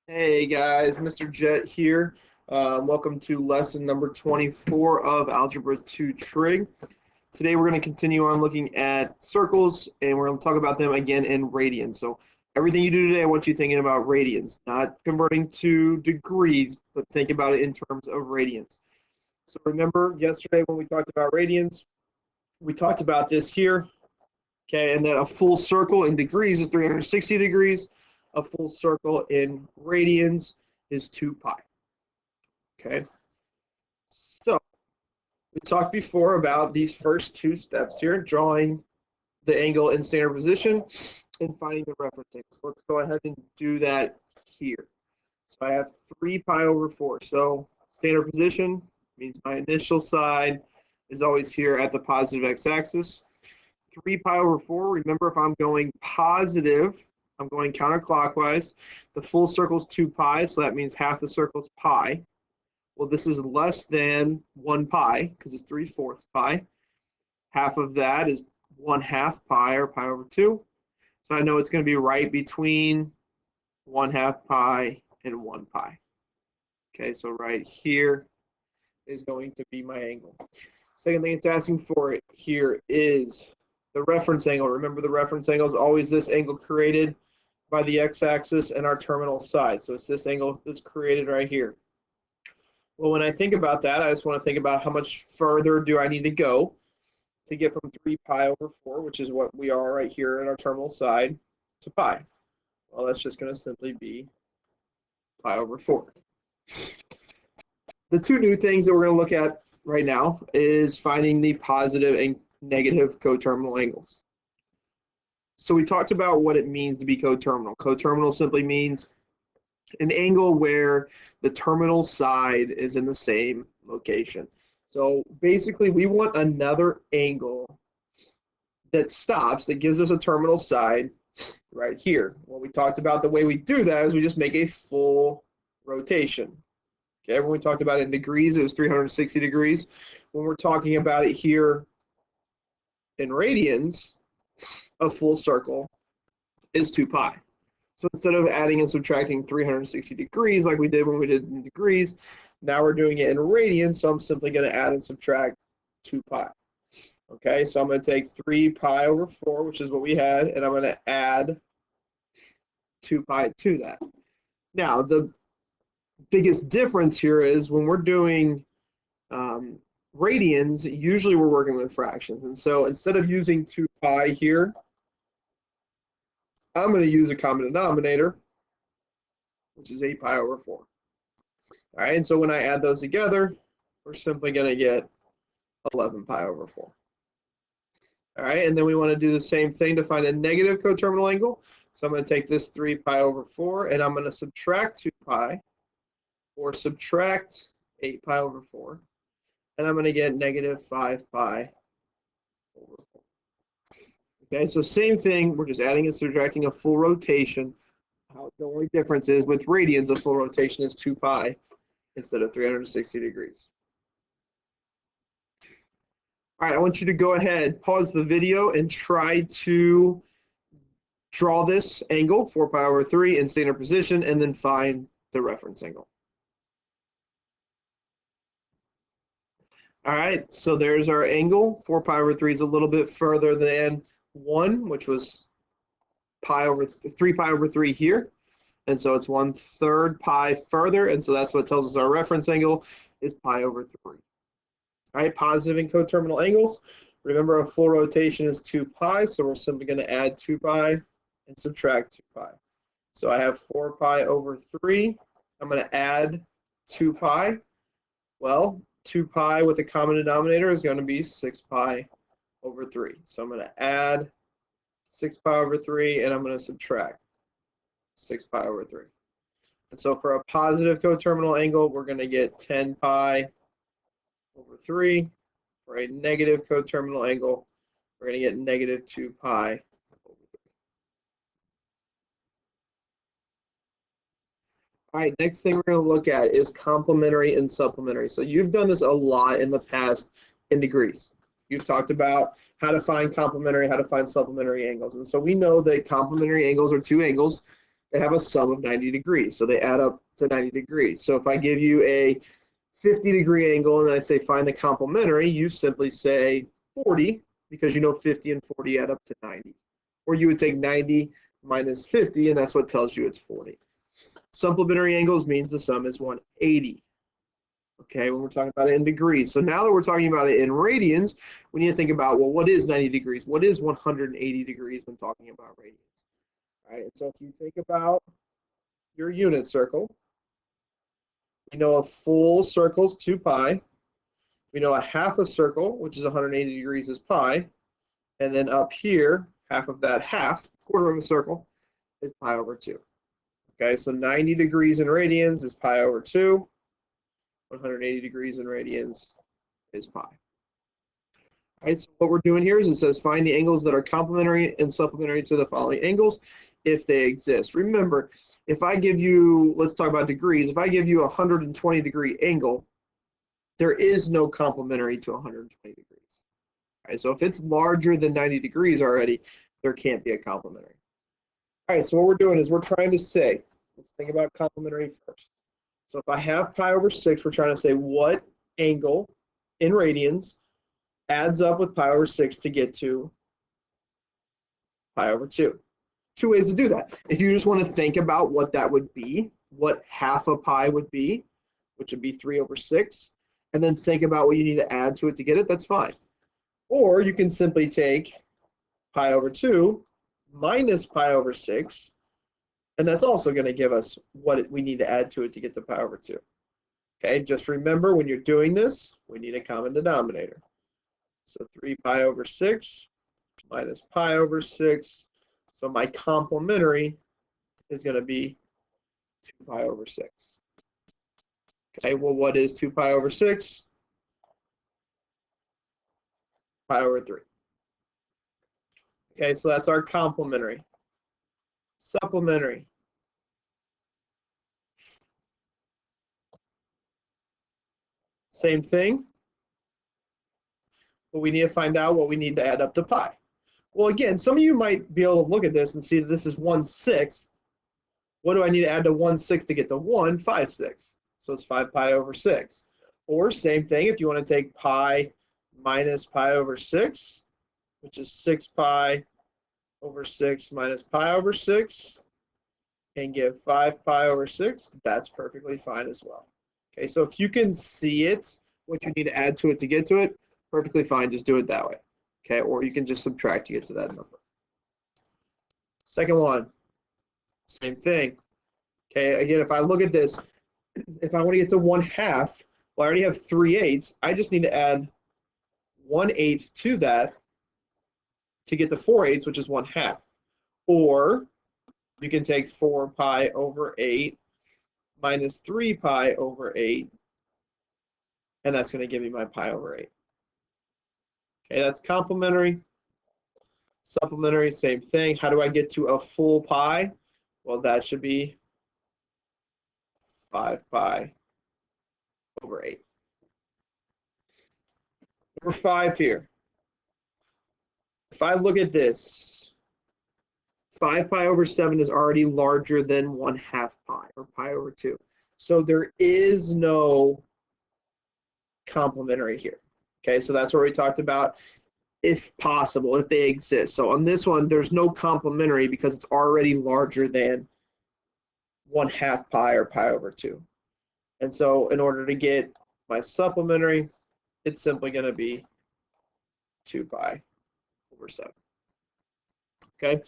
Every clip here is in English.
Hey guys, Mr. Jet here. Welcome to lesson number 24 of Algebra 2 Trig. Today we're going to continue on looking at circles and we're going to talk about them again in radians. So everything you do today, I want you thinking about radians, not converting to degrees, but think about it in terms of radians. So remember yesterday when we talked about radians, we talked about this here, okay, and that a full circle in degrees is 360 degrees. A full circle in radians is 2 pi. Okay, so we talked before about these first two steps here, drawing the angle in standard position and finding the reference angle. So let's go ahead and do that here. So I have 3 pi over 4. So standard position means my initial side is always here at the positive x-axis. 3 pi over 4, remember if I'm going positive, I'm going counterclockwise. The full circle is 2 pi, so that means half the circle is pi. Well, this is less than 1 pi because it's 3/4 pi. Half of that is 1/2 pi or pi over 2. So I know it's going to be right between 1/2 pi and 1 pi. Okay, so right here is going to be my angle. Second thing it's asking for here is the reference angle. Remember, the reference angle is always this angle created by the x-axis and our terminal side. So it's this angle that's created right here. Well, when I think about that, I just want to think about how much further do I need to go to get from 3 pi over 4, which is what we are right here in our terminal side, to pi. Well, that's just going to simply be pi over 4. The two new things that we're going to look at right now is finding the positive and negative coterminal angles. So we talked about what it means to be coterminal. Coterminal simply means an angle where the terminal side is in the same location. So basically, we want another angle that stops, that gives us a terminal side right here. Well, we talked about the way we do that is we just make a full rotation. Okay, when we talked about it in degrees, it was 360 degrees. When we're talking about it here in radians, a full circle is 2 pi. So instead of adding and subtracting 360 degrees like we did when we did in degrees, now we're doing it in radians, so I'm simply going to add and subtract 2 pi. Okay, so I'm going to take 3 pi over 4, which is what we had, and I'm going to add 2 pi to that. Now, the biggest difference here is when we're doing radians, usually we're working with fractions. And so instead of using 2 pi here, I'm going to use a common denominator, which is 8 pi over 4. All right, and so when I add those together, we're simply going to get 11 pi over 4. All right, and then we want to do the same thing to find a negative coterminal angle. So I'm going to take this 3 pi over 4, and I'm going to subtract 2 pi, or subtract 8 pi over 4, and I'm going to get negative 5 pi over 4. Okay, so same thing, we're just adding and subtracting a full rotation. The only difference is with radians, a full rotation is 2 pi instead of 360 degrees. All right, I want you to go ahead, pause the video, and try to draw this angle, 4 pi over 3, in standard position, and then find the reference angle. All right, so there's our angle. 4 pi over 3 is a little bit further than 1, which was 3 pi over 3 here. And so it's 1/3 pi further, and so that's what tells us our reference angle is pi over 3. All right, positive and coterminal angles. Remember, a full rotation is 2 pi, so we're simply going to add 2 pi and subtract 2 pi. So I have 4 pi over 3. I'm going to add 2 pi. Well, 2 pi with a common denominator is going to be 6 pi over 3. So I'm going to add 6 pi over 3, and I'm going to subtract 6 pi over 3. And so for a positive coterminal angle, we're going to get 10 pi over 3. For a negative coterminal angle, we're going to get negative 2 pi over 3. All right, next thing we're going to look at is complementary and supplementary. So you've done this a lot in the past in degrees. You've talked about how to find complementary, how to find supplementary angles. And so we know that complementary angles are two angles they have a sum of 90 degrees. So they add up to 90 degrees. So if I give you a 50-degree angle and then I say find the complementary, you simply say 40 because you know 50 and 40 add up to 90. Or you would take 90 minus 50 and that's what tells you it's 40. Supplementary angles means the sum is 180. Okay, when we're talking about it in degrees. So now that we're talking about it in radians, we need to think about, well, what is 90 degrees? What is 180 degrees when talking about radians? All right, and so if you think about your unit circle, we know a full circle is 2 pi. We know a half a circle, which is 180 degrees, is pi. And then up here, half of that half, quarter of a circle, is pi over 2. Okay, so 90 degrees in radians is pi over 2. 180 degrees in radians is pi. All right, so what we're doing here is it says find the angles that are complementary and supplementary to the following angles if they exist. Remember, if I give you, let's talk about degrees, if I give you a 120-degree angle, there is no complementary to 120 degrees. All right, so if it's larger than 90 degrees already, there can't be a complementary. All right, so what we're doing is we're trying to say, let's think about complementary first. So if I have pi over 6, we're trying to say what angle in radians adds up with pi over 6 to get to pi over 2. Two ways to do that. If you just want to think about what that would be, what half of pi would be, which would be 3 over 6, and then think about what you need to add to it to get it, that's fine. Or you can simply take pi over 2 minus pi over 6, and that's also going to give us what we need to add to it to get to pi over 2. Okay, just remember when you're doing this, we need a common denominator. So 3 pi over 6 minus pi over 6. So my complementary is going to be 2 pi over 6. Okay, well, what is 2 pi over 6? Pi over 3. Okay, so that's our complementary. Supplementary. Same thing, but we need to find out what we need to add up to pi. Well, again, some of you might be able to look at this and see that this is 1/6. What do I need to add to 1/6 to get to 1? 5/6. So it's 5 pi over 6. Or same thing, if you want to take pi minus pi over 6, which is 6 pi over 6 minus pi over 6, and give 5 pi over 6, that's perfectly fine as well. Okay, so if you can see it, what you need to add to it to get to it, perfectly fine, just do it that way. Okay, or you can just subtract to get to that number. Second one, same thing. Okay, again, if I look at this, if I want to get to 1/2, well, I already have 3/8. I just need to add 1/8 to that to get to 4/8, which is 1/2. Or you can take 4 pi over 8 minus 3 pi over 8, and that's going to give me my pi over 8. Okay, that's complementary. Supplementary, same thing. How do I get to a full pi? Well, that should be 5 pi over 8. Number 5 here. If I look at this, 5 pi over 7 is already larger than 1/2 pi, or pi over 2. So there is no complementary here. Okay, so that's where we talked about if possible, if they exist. So on this one, there's no complementary because it's already larger than 1/2 pi or pi over 2. And so in order to get my supplementary, it's simply going to be 2 pi over 7. Okay.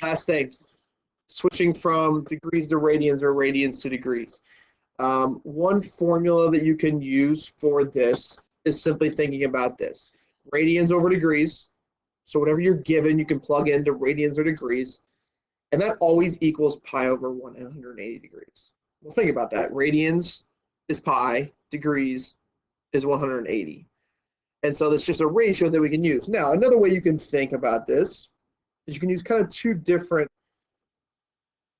Last thing, switching from degrees to radians or radians to degrees. One formula that you can use for this is simply thinking about this. Radians over degrees. So whatever you're given, you can plug into radians or degrees. And that always equals pi over 180 degrees. Well, think about that. Radians is pi, degrees is 180. And so that's just a ratio that we can use. Now, another way you can think about this is you can use kind of two different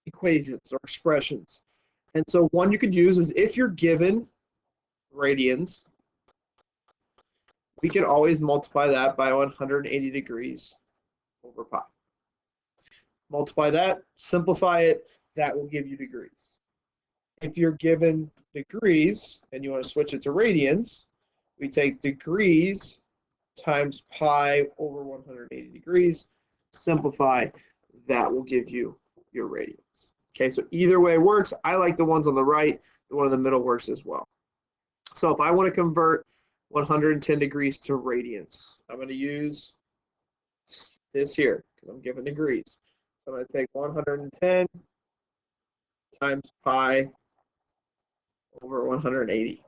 equations or expressions. And so one you could use is if you're given radians, we can always multiply that by 180 degrees over pi. multiply that, simplify it, that will give you degrees. If you're given degrees and you want to switch it to radians, we take degrees times pi over 180 degrees, simplify, that will give you your radians. Okay, so either way works. I like the ones on the right, the one in the middle works as well. So if I want to convert 110 degrees to radians, I'm going to use this here because I'm given degrees. So I'm going to take 110 times pi over 180.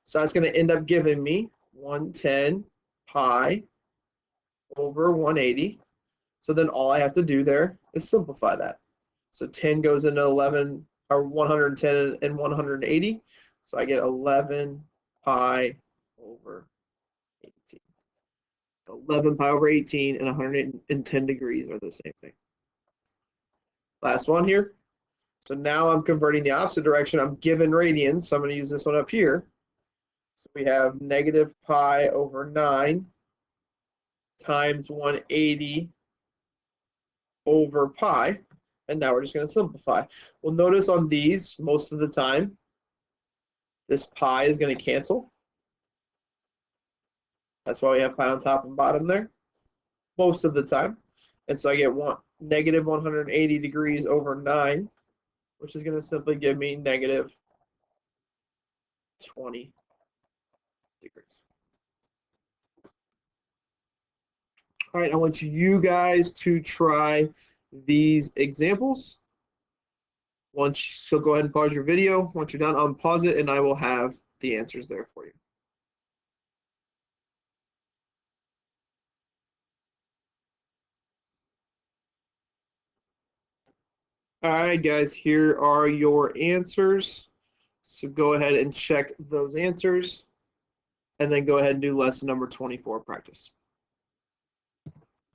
So that's going to end up giving me 110 pi over 180. So then all I have to do there is simplify that. So 10 goes into 11, or 110 and 180. So I get 11 pi over 18. 11 pi over 18 and 110 degrees are the same thing. Last one here. So now I'm converting the opposite direction. I'm given radians, so I'm going to use this one up here. So we have negative pi over 9 times 180 over pi. And now we're just going to simplify. Well, notice on these, most of the time, this pi is going to cancel. That's why we have pi on top and bottom there, most of the time. And so I get negative 180 degrees over 9, which is going to simply give me negative 20 degrees. All right, I want you guys to try these examples. So go ahead and pause your video. Once you're done, unpause it, and I will have the answers there for you. All right, guys, here are your answers. So go ahead and check those answers, and then go ahead and do lesson number 24 practice.